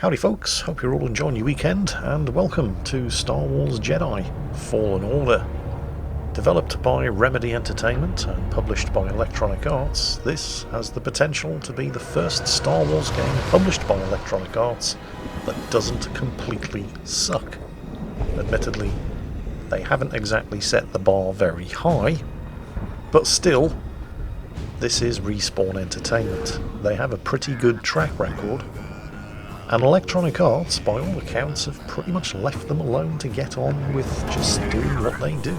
Howdy folks, hope you're all enjoying your weekend, and welcome to Star Wars Jedi Fallen Order. Developed by Remedy Entertainment and published by Electronic Arts, this has the potential to be the first Star Wars game published by Electronic Arts that doesn't completely suck. Admittedly, they haven't exactly set the bar very high, but still, this is Respawn Entertainment. They have a pretty good track record, and Electronic Arts, by all accounts, have pretty much left them alone to get on with just doing what they do.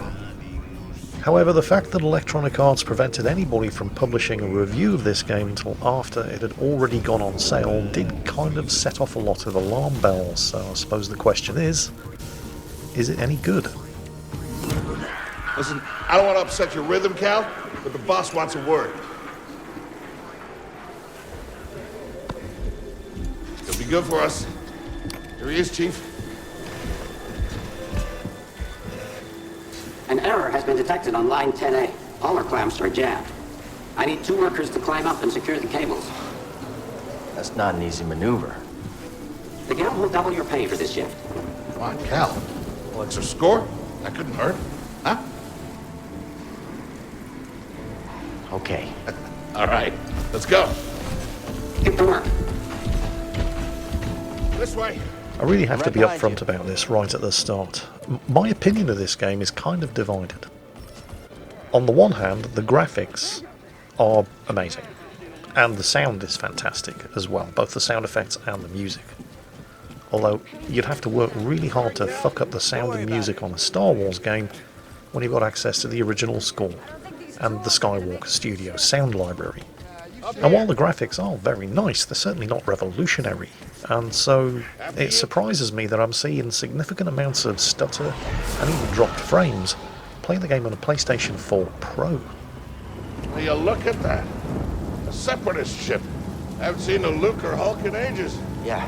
However, the fact that Electronic Arts prevented anybody from publishing a review of this game until after it had already gone on sale did kind of set off a lot of alarm bells, so I suppose the question is it any good? Listen, I don't want to upset your rhythm, Cal, but the boss wants a word. It'll be good for us. Here he is, Chief. An error has been detected on line 10A. All our clamps are jammed. I need 2 workers to climb up and secure the cables. That's not an easy maneuver. The guild will double your pay for this shift. Come on, Cal. Well, extra score? That couldn't hurt. Huh? Okay. All right, let's go. Get to work. This way. I really have to Right be behind upfront you. about this right at the start. My opinion of this game is kind of divided. On the one hand, the graphics are amazing, and the sound is fantastic as well, both the sound effects and the music. Although, you'd have to work really hard to fuck up the sound and music on a Star Wars game when you've got access to the original score and the Skywalker Studio sound library. And while the graphics are very nice, they're certainly not revolutionary, and so it surprises me that I'm seeing significant amounts of stutter and even dropped frames playing the game on a PlayStation 4 Pro. Will you look at that? A separatist ship. I haven't seen a Luke or Hulk in ages. Yeah.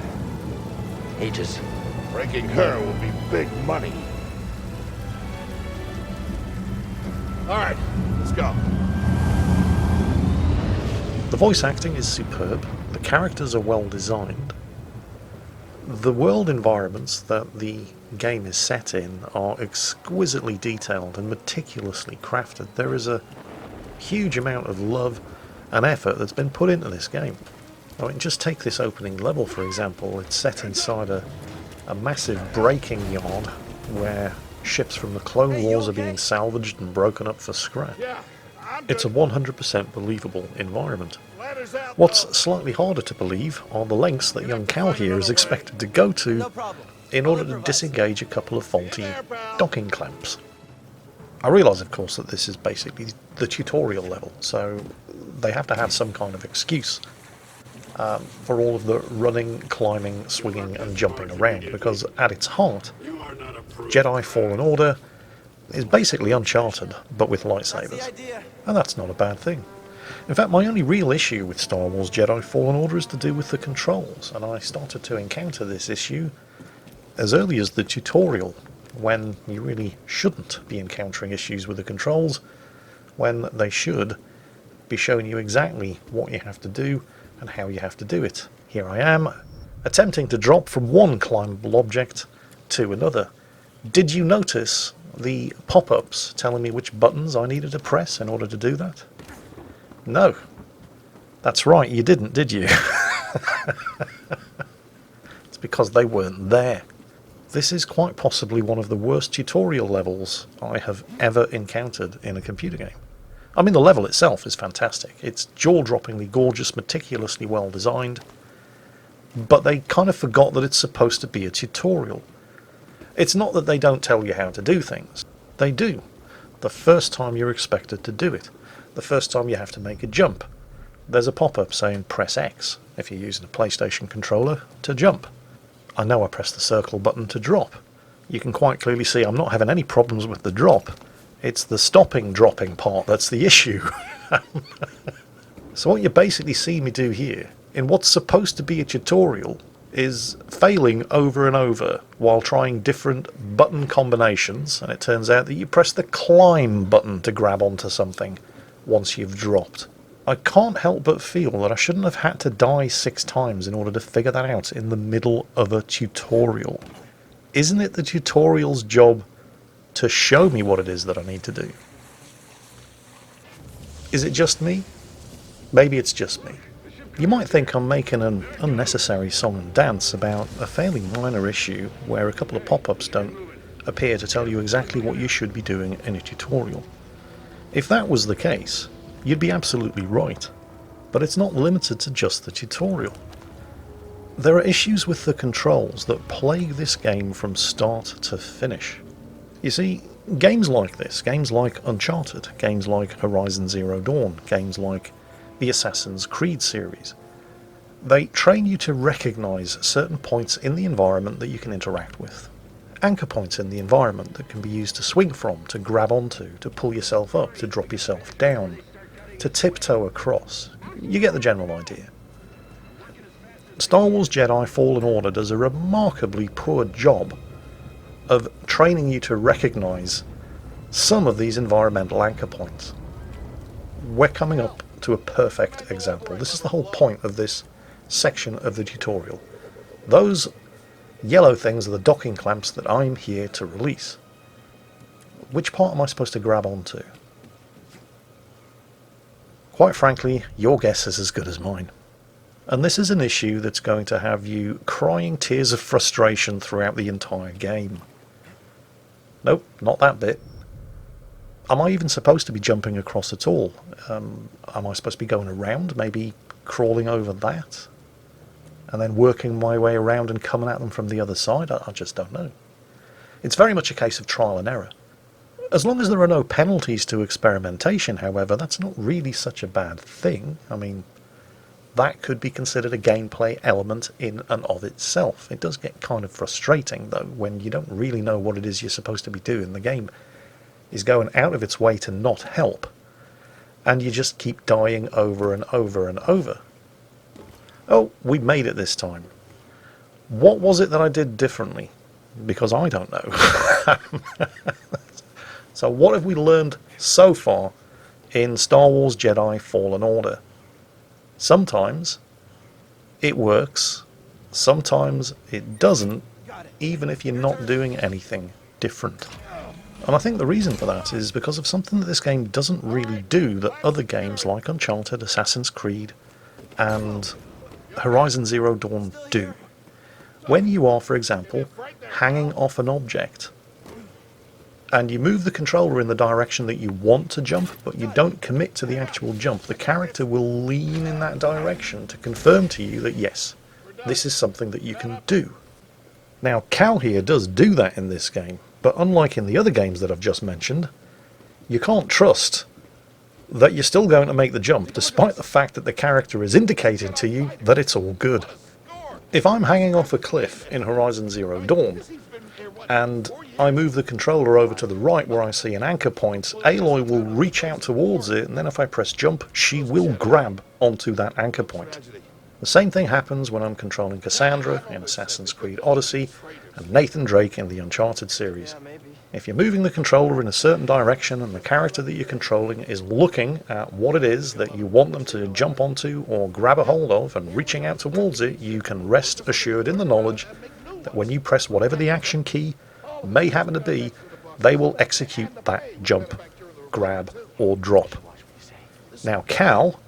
Ages. Breaking her will be big money. All right, let's go. The voice acting is superb, the characters are well designed, the world environments that the game is set in are exquisitely detailed and meticulously crafted. There is a huge amount of love and effort that's been put into this game. I mean, just take this opening level for example. It's set inside a massive breaking yard where ships from the Clone Wars are being salvaged and broken up for scrap. It's a 100% believable environment. What's slightly harder to believe are the lengths that young Cal here is expected to go to in order to disengage a couple of faulty docking clamps. I realise, of course, that this is basically the tutorial level, so they have to have some kind of excuse for all of the running, climbing, swinging and jumping around, because at its heart, Jedi Fallen Order is basically Uncharted, but with lightsabers. And that's not a bad thing. In fact, my only real issue with Star Wars Jedi Fallen Order is to do with the controls, and I started to encounter this issue as early as the tutorial, when you really shouldn't be encountering issues with the controls, when they should be showing you exactly what you have to do and how you have to do it. Here I am, attempting to drop from one climbable object to another. Did you notice the pop-ups telling me which buttons I needed to press in order to do that? No. That's right, you didn't, did you? It's because they weren't there. This is quite possibly one of the worst tutorial levels I have ever encountered in a computer game. I mean, the level itself is fantastic. It's jaw-droppingly gorgeous, meticulously well designed, but they kind of forgot that it's supposed to be a tutorial. It's not that they don't tell you how to do things. They do. The first time you're expected to do it. The first time you have to make a jump. There's a pop-up saying press X if you're using a PlayStation controller to jump. I know I pressed the circle button to drop. You can quite clearly see I'm not having any problems with the drop. It's the dropping part that's the issue. So what you basically see me do here, in what's supposed to be a tutorial, is failing over and over while trying different button combinations, and it turns out that you press the climb button to grab onto something once you've dropped. I can't help but feel that I shouldn't have had to die 6 times in order to figure that out in the middle of a tutorial. Isn't it the tutorial's job to show me what it is that I need to do? Is it just me? Maybe it's just me. You might think I'm making an unnecessary song and dance about a fairly minor issue where a couple of pop-ups don't appear to tell you exactly what you should be doing in a tutorial. If that was the case, you'd be absolutely right. But it's not limited to just the tutorial. There are issues with the controls that plague this game from start to finish. You see, games like this, games like Uncharted, games like Horizon Zero Dawn, games like the Assassin's Creed series, they train you to recognise certain points in the environment that you can interact with. Anchor points in the environment that can be used to swing from, to grab onto, to pull yourself up, to drop yourself down, to tiptoe across. You get the general idea. Star Wars Jedi Fallen Order does a remarkably poor job of training you to recognise some of these environmental anchor points. We're coming up to a perfect example. This is the whole point of this section of the tutorial. Those yellow things are the docking clamps that I'm here to release. Which part am I supposed to grab onto? Quite frankly, your guess is as good as mine. And this is an issue that's going to have you crying tears of frustration throughout the entire game. Nope, not that bit. Am I even supposed to be jumping across at all? Am I supposed to be going around, maybe crawling over that? And then working my way around and coming at them from the other side? I just don't know. It's very much a case of trial and error. As long as there are no penalties to experimentation, however, that's not really such a bad thing. I mean, that could be considered a gameplay element in and of itself. It does get kind of frustrating, though, when you don't really know what it is you're supposed to be doing. The game is going out of its way to not help, and you just keep dying over and over and over. Oh, we made it this time. What was it that I did differently? Because I don't know. So what have we learned so far in Star Wars Jedi Fallen Order? Sometimes it works, sometimes it doesn't, even if you're not doing anything different. And I think the reason for that is because of something that this game doesn't really do that other games like Uncharted, Assassin's Creed, and Horizon Zero Dawn do. When you are, for example, hanging off an object, and you move the controller in the direction that you want to jump, but you don't commit to the actual jump, the character will lean in that direction to confirm to you that yes, this is something that you can do. Now, Cal here does do that in this game, but unlike in the other games that I've just mentioned, you can't trust that you're still going to make the jump, despite the fact that the character is indicating to you that it's all good. If I'm hanging off a cliff in Horizon Zero Dawn, and I move the controller over to the right where I see an anchor point, Aloy will reach out towards it, and then if I press jump, she will grab onto that anchor point. The same thing happens when I'm controlling Cassandra in Assassin's Creed Odyssey and Nathan Drake in the Uncharted series. If you're moving the controller in a certain direction and the character that you're controlling is looking at what it is that you want them to jump onto or grab a hold of and reaching out towards it, you can rest assured in the knowledge that when you press whatever the action key may happen to be, they will execute that jump, grab, or drop. Now, Cal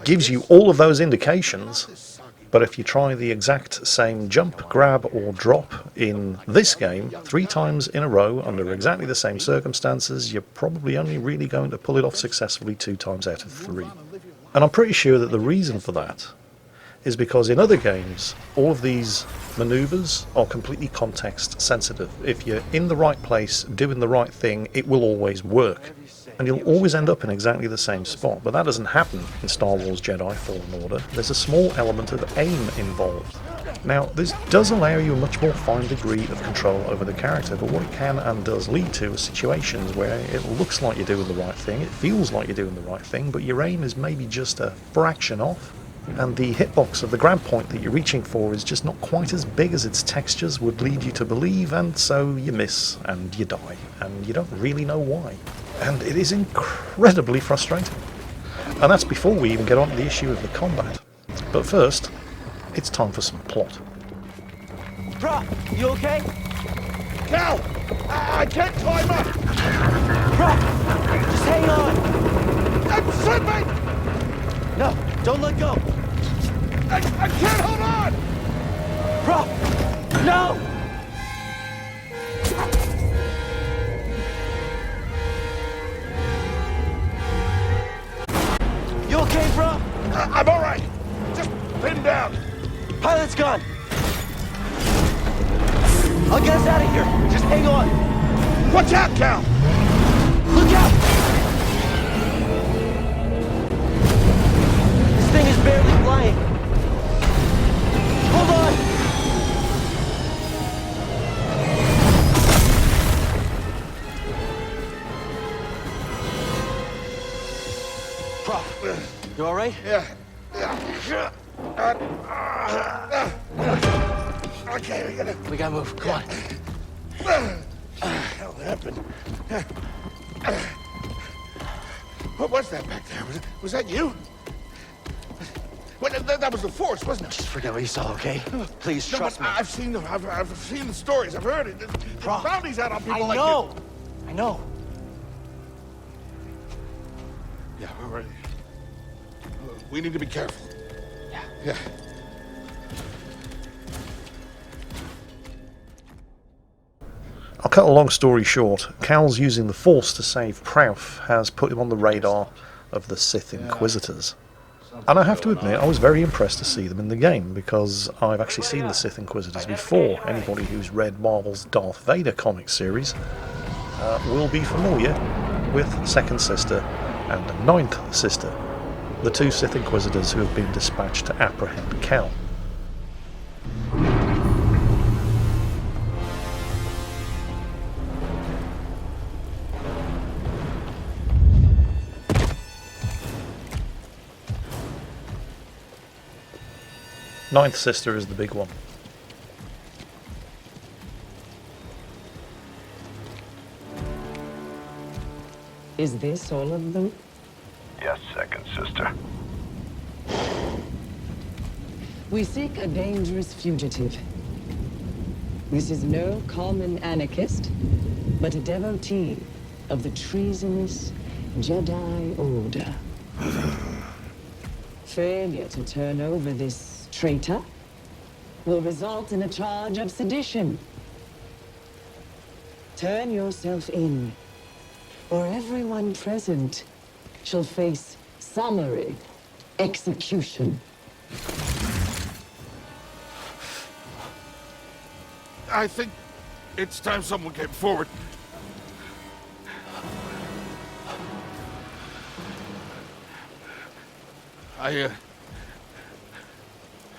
gives you all of those indications, but if you try the exact same jump, grab, or drop in this game 3 times in a row under exactly the same circumstances, you're probably only really going to pull it off successfully 2 times out of 3. And I'm pretty sure that the reason for that is because in other games, all of these maneuvers are completely context sensitive. If you're in the right place, doing the right thing, it will always work. And you'll always end up in exactly the same spot. But that doesn't happen in Star Wars Jedi Fallen Order. There's a small element of aim involved. Now, this does allow you a much more fine degree of control over the character, but what it can and does lead to are situations where it looks like you're doing the right thing, it feels like you're doing the right thing, but your aim is maybe just a fraction off, and the hitbox of the grab point that you're reaching for is just not quite as big as its textures would lead you to believe, and so you miss, and you die, and you don't really know why. And it is incredibly frustrating. And that's before we even get on to the issue of the combat. But first, it's time for some plot. Prop, you okay? Cal! I can't climb up! Prop, just hang on. I'm slipping! No, don't let go. I can't hold on! Prop, no! You okay, Prop? I'm all right. Just pinned down. Pilot's gone. I'll get us out of here. Just hang on. Watch out, Cal! Look out! This thing is barely flying. Hold on! Prof, you all right? Yeah. Okay, We gotta move. Come on. What the hell happened? What was that back there? Was that you? Well, that was the Force, wasn't it? Just forget what you saw, okay? Please No, trust but me. I've seen the stories. I've heard it. There's Prof, bounties out on people I like know. you. I know. Yeah, we're ready. We need to be careful. Yeah. I'll cut a long story short. Cal's using the Force to save Prouf has put him on the radar of the Sith Inquisitors. And I have to admit, I was very impressed to see them in the game, because I've actually seen the Sith Inquisitors before. Anybody who's read Marvel's Darth Vader comic series will be familiar with Second Sister and Ninth Sister, the two Sith Inquisitors who have been dispatched to apprehend Cal. Ninth Sister is the big one. Is this all of them? Yes, Second Sister. We seek a dangerous fugitive. This is no common anarchist, but a devotee of the treasonous Jedi Order. Failure to turn over this traitor will result in a charge of sedition. Turn yourself in, or everyone present shall face summary execution. I think it's time someone came forward.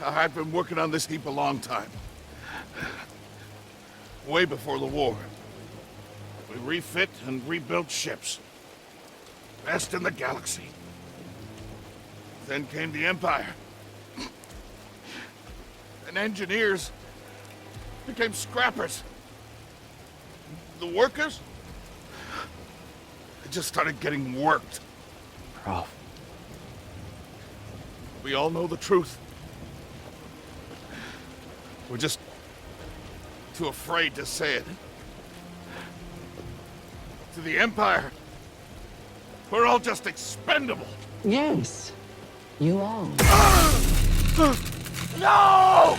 I've been working on this heap a long time. Way before the war. We refit and rebuilt ships. Best in the galaxy. Then came the Empire. And engineers became scrappers. The workers, they just started getting worked. Prof. We all know the truth. We're just too afraid to say it. To the Empire, we're all just expendable. Yes, you are. No!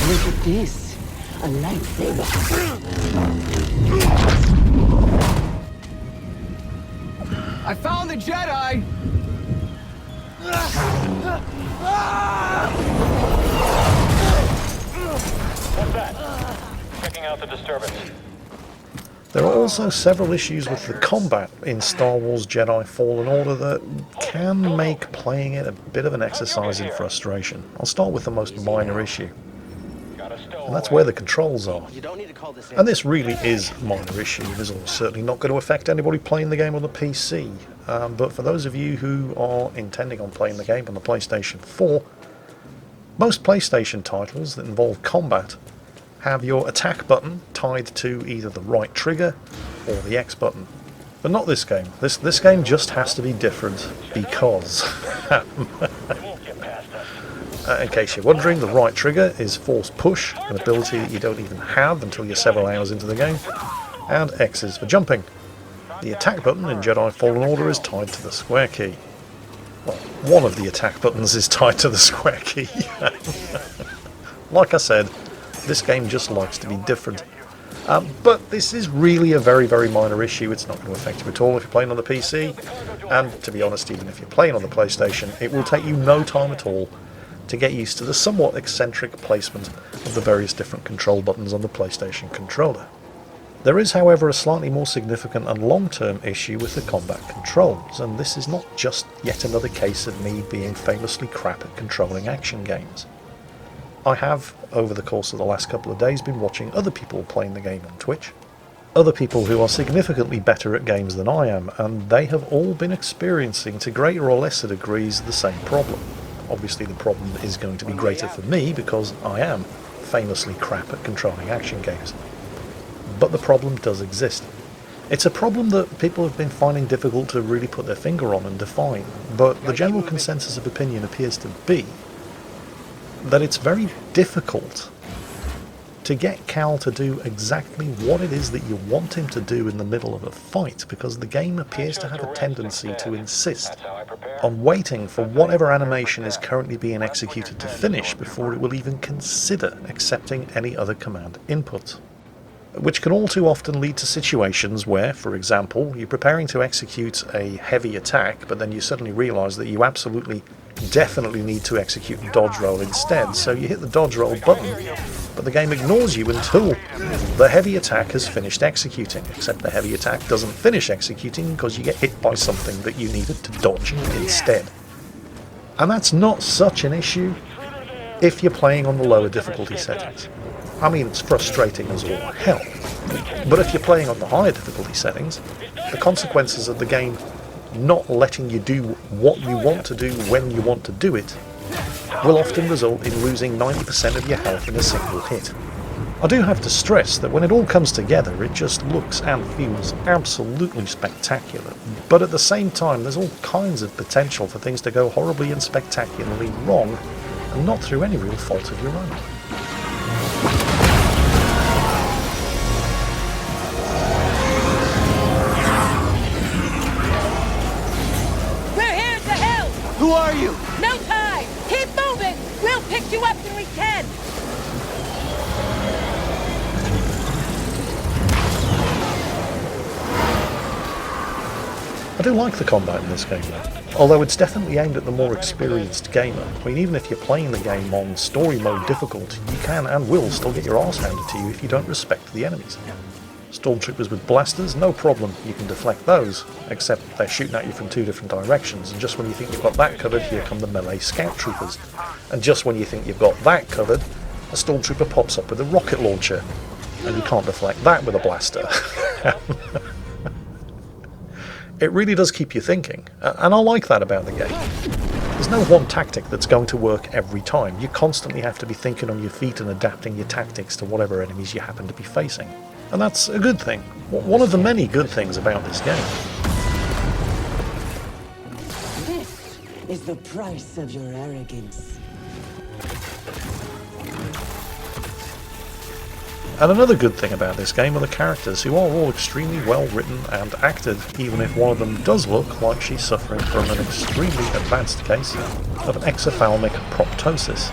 Look at this, a lightsaber. I found the Jedi! What's that? Checking out the disturbance. There are also several issues with the combat in Star Wars Jedi Fallen Order that can make playing it a bit of an exercise in frustration. I'll start with the most minor issue, and that's where the controls are. You don't need to call this in. And this really is a minor issue. It is almost certainly not going to affect anybody playing the game on the PC. But for those of you who are intending on playing the game on the PlayStation 4, most PlayStation titles that involve combat have your attack button tied to either the right trigger or the X button. But not this game. This game just has to be different because, in case you're wondering, the right trigger is force push, an ability that you don't even have until you're several hours into the game, and X is for jumping. The attack button in Jedi Fallen Order is tied to the square key. Well, one of the attack buttons is tied to the square key. Like I said, this game just likes to be different. But this is really a very, very minor issue. It's not going to affect you at all if you're playing on the PC. And to be honest, even if you're playing on the PlayStation, it will take you no time at all to get used to the somewhat eccentric placement of the various different control buttons on the PlayStation controller. There is, however, a slightly more significant and long-term issue with the combat controls, and this is not just yet another case of me being famously crap at controlling action games. I have, over the course of the last couple of days, been watching other people playing the game on Twitch. Other people who are significantly better at games than I am, and they have all been experiencing, to greater or lesser degrees, the same problem. Obviously the problem is going to be greater for me because I am famously crap at controlling action games. But the problem does exist. It's a problem that people have been finding difficult to really put their finger on and define, but the general consensus of opinion appears to be that it's very difficult to get Cal to do exactly what it is that you want him to do in the middle of a fight, because the game appears to have a tendency to insist on waiting for whatever animation is currently being executed to finish before it will even consider accepting any other command input. Which can all too often lead to situations where, for example, you're preparing to execute a heavy attack, but then you suddenly realise that you absolutely definitely need to execute the dodge roll instead, so you hit the dodge roll button, but the game ignores you until the heavy attack has finished executing, except the heavy attack doesn't finish executing because you get hit by something that you needed to dodge instead. And that's not such an issue if you're playing on the lower difficulty settings. I mean, it's frustrating as all hell, but if you're playing on the higher difficulty settings, the consequences of the game not letting you do what you want to do when you want to do it will often result in losing 90% of your health in a single hit. I do have to stress that when it all comes together, it just looks and feels absolutely spectacular, but at the same time there's all kinds of potential for things to go horribly and spectacularly wrong, and not through any real fault of your own. Who are you? No time! Keep moving! We'll pick you up when we can! I do like the combat in this game though, although it's definitely aimed at the more experienced gamer. I mean, even if you're playing the game on story mode difficult, you can and will still get your arse handed to you if you don't respect the enemies. Stormtroopers with blasters, no problem, you can deflect those, except they're shooting at you from two different directions, and just when you think you've got that covered, here come the melee scout troopers. And just when you think you've got that covered, a stormtrooper pops up with a rocket launcher, and you can't deflect that with a blaster. It really does keep you thinking, and I like that about the game. There's no one tactic that's going to work every time. You constantly have to be thinking on your feet and adapting your tactics to whatever enemies you happen to be facing. And that's a good thing. One of the many good things about this game. This is the price of your arrogance. And another good thing about this game are the characters, who are all extremely well written and acted, even if one of them does look like she's suffering from an extremely advanced case of exophthalmic proptosis.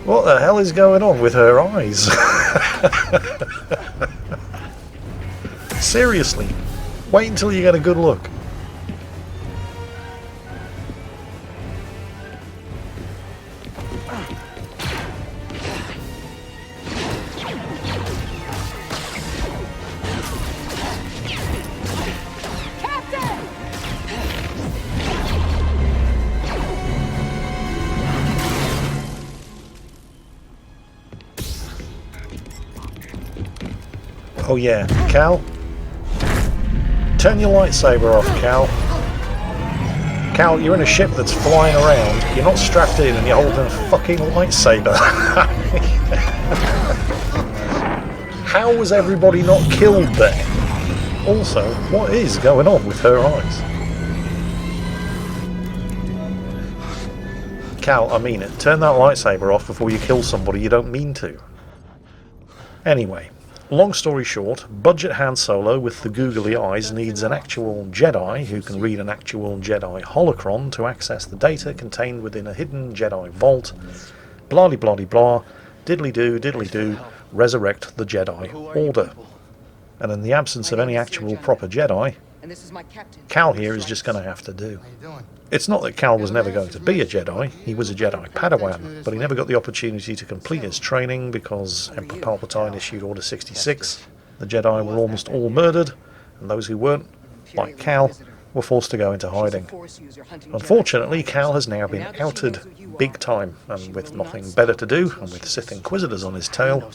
What the hell is going on with her eyes? Seriously, wait until you get a good look. Oh yeah, Cal? Turn your lightsaber off, Cal. Cal, you're in a ship that's flying around, you're not strapped in and you're holding a fucking lightsaber. How was everybody not killed there? Also, what is going on with her eyes? Cal, I mean it. Turn that lightsaber off before you kill somebody you don't mean to. Anyway, long story short, budget Han Solo with the googly eyes needs an actual Jedi who can read an actual Jedi holocron to access the data contained within a hidden Jedi vault. Blah blah blah blah, diddly do, resurrect the Jedi Order. And in the absence of any actual proper Jedi, Cal here is just going to have to do. It's not that Cal was never going to be a Jedi, he was a Jedi Padawan, but he never got the opportunity to complete his training because Emperor Palpatine issued Order 66. The Jedi were almost all murdered, and those who weren't, like Cal, were forced to go into hiding. Unfortunately, Cal has now been outed big time, and with nothing better to do, and with Sith Inquisitors on his tail,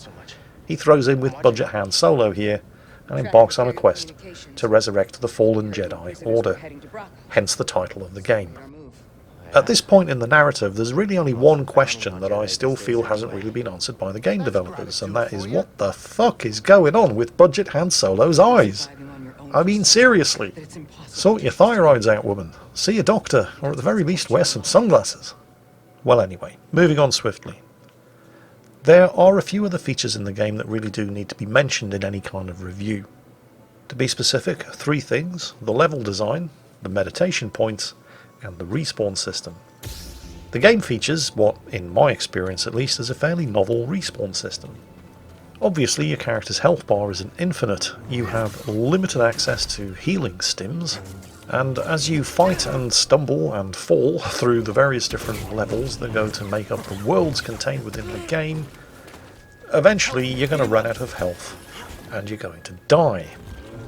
he throws in with budget Han Solo here, and embarks on a quest to resurrect the fallen Jedi Order, hence the title of the game. At this point in the narrative, there's really only one question that I still feel hasn't really been answered by the game developers, and that is what the fuck is going on with budget Han Solo's eyes? I mean, seriously, sort your thyroids out, woman. See a doctor, or at the very least wear some sunglasses. Well anyway, moving on swiftly. There are a few other features in the game that really do need to be mentioned in any kind of review. To be specific, 3 things: the level design, the meditation points, and the respawn system. The game features what, in my experience at least, is a fairly novel respawn system. Obviously your character's health bar isn't infinite, you have limited access to healing stims, and as you fight and stumble and fall through the various different levels that go to make up the worlds contained within the game, eventually you're going to run out of health and you're going to die.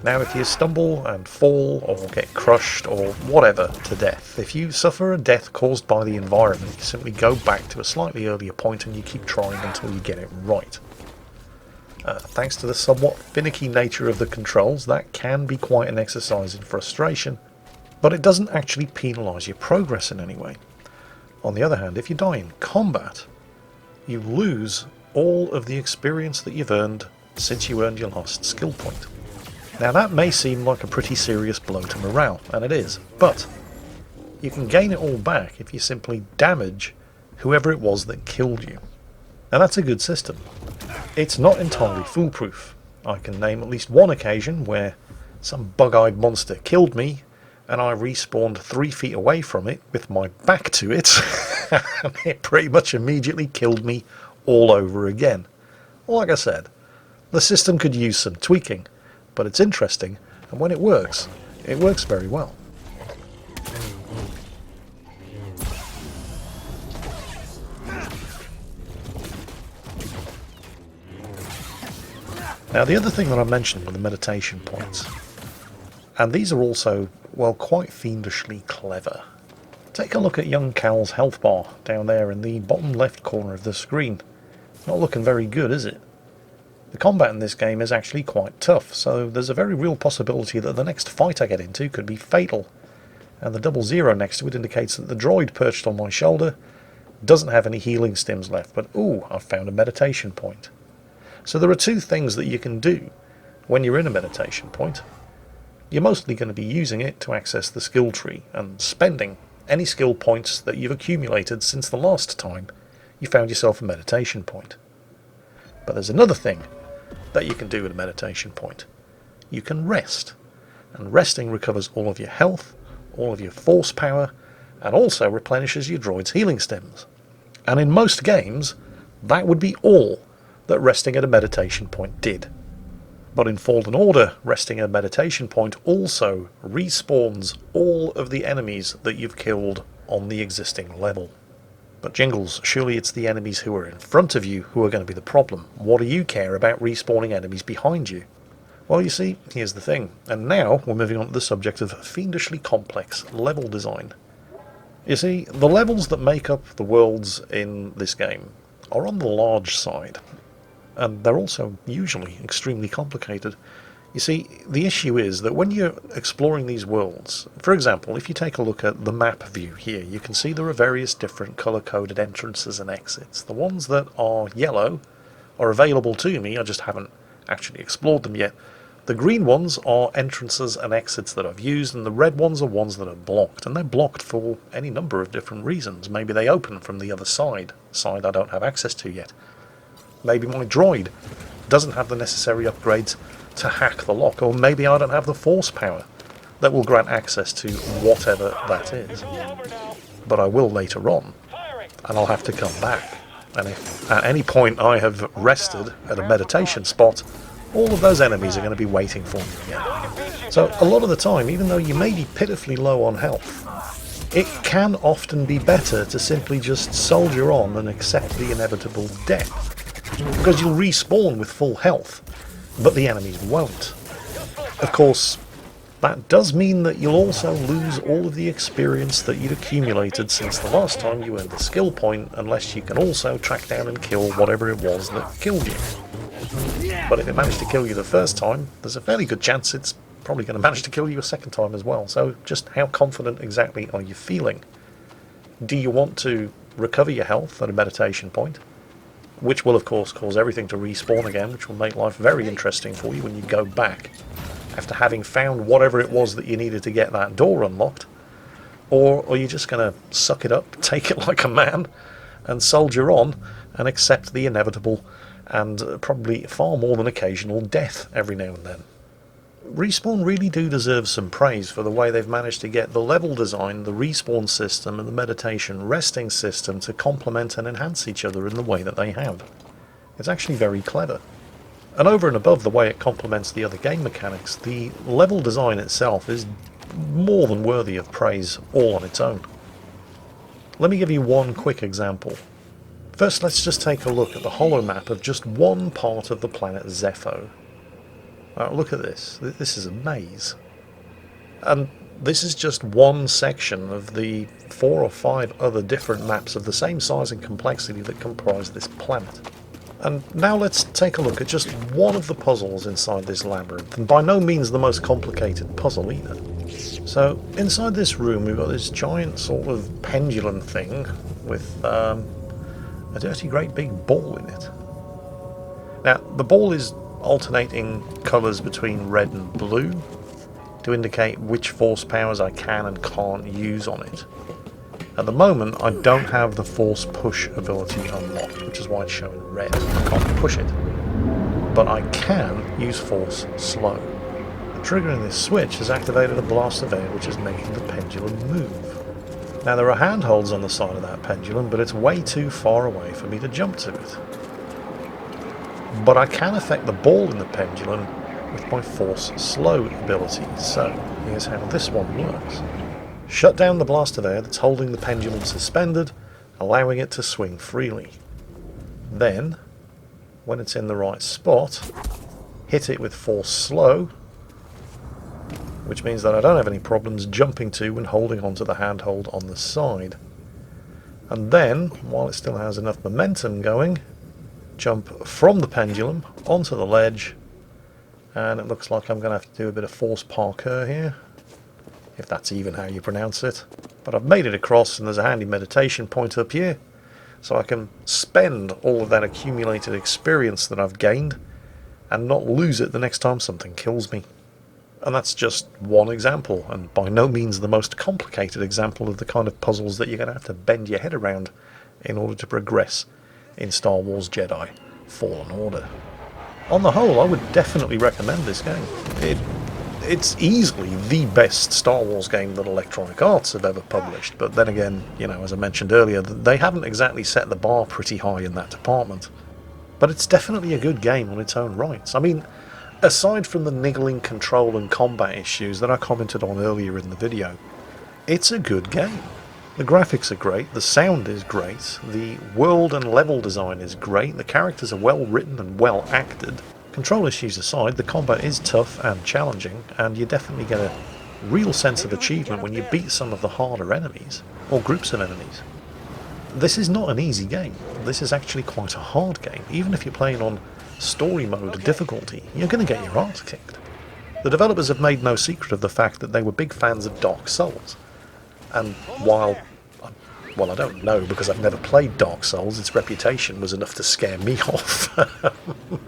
Now if you stumble and fall or get crushed or whatever to death, if you suffer a death caused by the environment, you simply go back to a slightly earlier point and you keep trying until you get it right. Thanks to the somewhat finicky nature of the controls, that can be quite an exercise in frustration, but it doesn't actually penalise your progress in any way. On the other hand, if you die in combat, you lose all of the experience that you've earned since you earned your last skill point. Now that may seem like a pretty serious blow to morale, and it is, but you can gain it all back if you simply damage whoever it was that killed you. Now that's a good system. It's not entirely foolproof. I can name at least one occasion where some bug-eyed monster killed me and I respawned 3 feet away from it with my back to it and it pretty much immediately killed me all over again. Like I said, the system could use some tweaking, but it's interesting, and when it works very well. Now the other thing that I mentioned were the meditation points, and these are also, well, quite fiendishly clever. Take a look at young Cal's health bar down there in the bottom left corner of the screen. Not looking very good, is it? The combat in this game is actually quite tough, so there's a very real possibility that the next fight I get into could be fatal, and the 00 next to it indicates that the droid perched on my shoulder doesn't have any healing stims left, but ooh, I've found a meditation point. So there are 2 things that you can do when you're in a meditation point. You're mostly going to be using it to access the skill tree and spending any skill points that you've accumulated since the last time you found yourself a meditation point. But there's another thing that you can do with a meditation point. You can rest, and resting recovers all of your health, all of your force power, and also replenishes your droid's healing stims. And in most games, that would be all that resting at a meditation point did. But in Fallen Order, resting at a meditation point also respawns all of the enemies that you've killed on the existing level. But Jingles, surely it's the enemies who are in front of you who are going to be the problem. What do you care about respawning enemies behind you? Well, you see, here's the thing. And now we're moving on to the subject of fiendishly complex level design. You see, the levels that make up the worlds in this game are on the large side, and they're also usually extremely complicated. You see, the issue is that when you're exploring these worlds, for example, if you take a look at the map view here, you can see there are various different colour-coded entrances and exits. The ones that are yellow are available to me, I just haven't actually explored them yet. The green ones are entrances and exits that I've used, and the red ones are ones that are blocked, and they're blocked for any number of different reasons. Maybe they open from the other side I don't have access to yet. Maybe my droid doesn't have the necessary upgrades to hack the lock, or maybe I don't have the force power that will grant access to whatever that is. But I will later on, and I'll have to come back. And if at any point I have rested at a meditation spot, all of those enemies are going to be waiting for me again. So a lot of the time, even though you may be pitifully low on health, it can often be better to simply just soldier on and accept the inevitable death. Because you'll respawn with full health, but the enemies won't. Of course, that does mean that you'll also lose all of the experience that you'd accumulated since the last time you earned the skill point, unless you can also track down and kill whatever it was that killed you. But if it managed to kill you the first time, there's a fairly good chance it's probably going to manage to kill you a second time as well. So just how confident exactly are you feeling? Do you want to recover your health at a meditation point? Which will of course cause everything to respawn again, which will make life very interesting for you when you go back after having found whatever it was that you needed to get that door unlocked. Or are you just going to suck it up, take it like a man, and soldier on and accept the inevitable and probably far more than occasional death every now and then? Respawn really do deserve some praise for the way they've managed to get the level design, the respawn system and the meditation resting system to complement and enhance each other in the way that they have. It's actually very clever. And over and above the way it complements the other game mechanics, the level design itself is more than worthy of praise all on its own. Let me give you one quick example. First, let's just take a look at the holomap of just one part of the planet Zepho. Look at this. This is a maze. And this is just one section of the 4 or 5 other different maps of the same size and complexity that comprise this planet. And now let's take a look at just one of the puzzles inside this labyrinth, and by no means the most complicated puzzle either. So, inside this room we've got this giant sort of pendulum thing with a dirty great big ball in it. Now, the ball is alternating colours between red and blue to indicate which force powers I can and can't use on it. At the moment, I don't have the force push ability unlocked, which is why it's showing red. I can't push it. But I can use force slow. The triggering this switch has activated a blast of air which is making the pendulum move. Now there are handholds on the side of that pendulum, but it's way too far away for me to jump to it. But I can affect the ball in the pendulum with my force slow ability, so here's how this one works. Shut down the blast of air that's holding the pendulum suspended, allowing it to swing freely. Then, when it's in the right spot, hit it with force slow, which means that I don't have any problems jumping to and holding onto the handhold on the side. And then, while it still has enough momentum going, jump from the pendulum onto the ledge, and it looks like I'm going to have to do a bit of force parkour here, if that's even how you pronounce it. But I've made it across, and there's a handy meditation point up here, so I can spend all of that accumulated experience that I've gained and not lose it the next time something kills me. And that's just one example, and by no means the most complicated example of the kind of puzzles that you're going to have to bend your head around in order to progress in Star Wars Jedi Fallen Order. On the whole, I would definitely recommend this game. It's easily the best Star Wars game that Electronic Arts have ever published, but then again, as I mentioned earlier, they haven't exactly set the bar pretty high in that department. But it's definitely a good game on its own rights. I mean, aside from the niggling control and combat issues that I commented on earlier in the video, it's a good game. The graphics are great, the sound is great, the world and level design is great, the characters are well written and well acted. Control issues aside, the combat is tough and challenging, and you definitely get a real sense of achievement when you beat some of the harder enemies, or groups of enemies. This is not an easy game. This is actually quite a hard game. Even if you're playing on story mode difficulty, you're going to get your arse kicked. The developers have made no secret of the fact that they were big fans of Dark Souls, and while I don't know because I've never played Dark Souls, its reputation was enough to scare me off.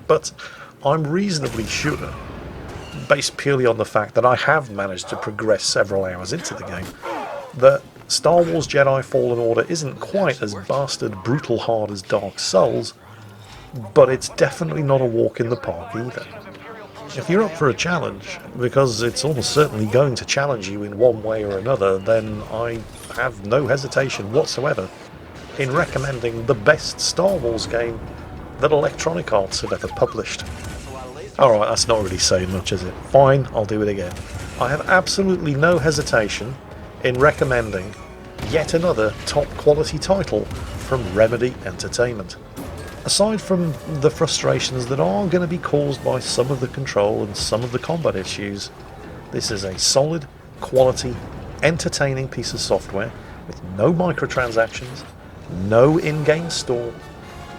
But I'm reasonably sure, based purely on the fact that I have managed to progress several hours into the game, that Star Wars Jedi Fallen Order isn't quite as bastard brutal hard as Dark Souls, but it's definitely not a walk in the park either. If you're up for a challenge, because it's almost certainly going to challenge you in one way or another, then I have no hesitation whatsoever in recommending the best Star Wars game that Electronic Arts have ever published. Alright, that's not really saying much, is it? Fine, I'll do it again. I have absolutely no hesitation in recommending yet another top quality title from Remedy Entertainment. Aside from the frustrations that are going to be caused by some of the control and some of the combat issues, this is a solid, quality, entertaining piece of software with no microtransactions, no in-game store.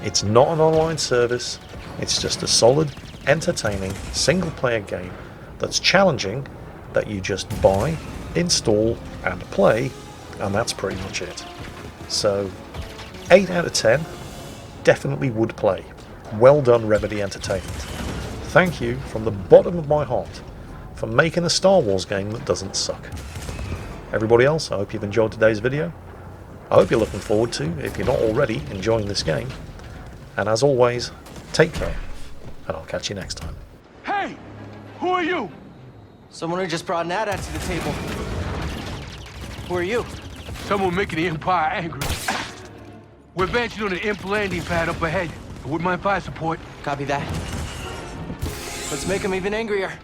It's not an online service, it's just a solid, entertaining, single-player game that's challenging, that you just buy, install, and play, and that's pretty much it. So, 8 out of 10, definitely would play. Well done, Remedy Entertainment. Thank you from the bottom of my heart for making a Star Wars game that doesn't suck. Everybody else, I hope you've enjoyed today's video. I hope you're looking forward to, if you're not already, enjoying this game. And as always, take care, and I'll catch you next time. Hey! Who are you? Someone who just brought an AT-AT to the table. Who are you? Someone making the Empire angry. We're advancing on an imp landing pad up ahead. I wouldn't mind fire support. Copy that. Let's make them even angrier.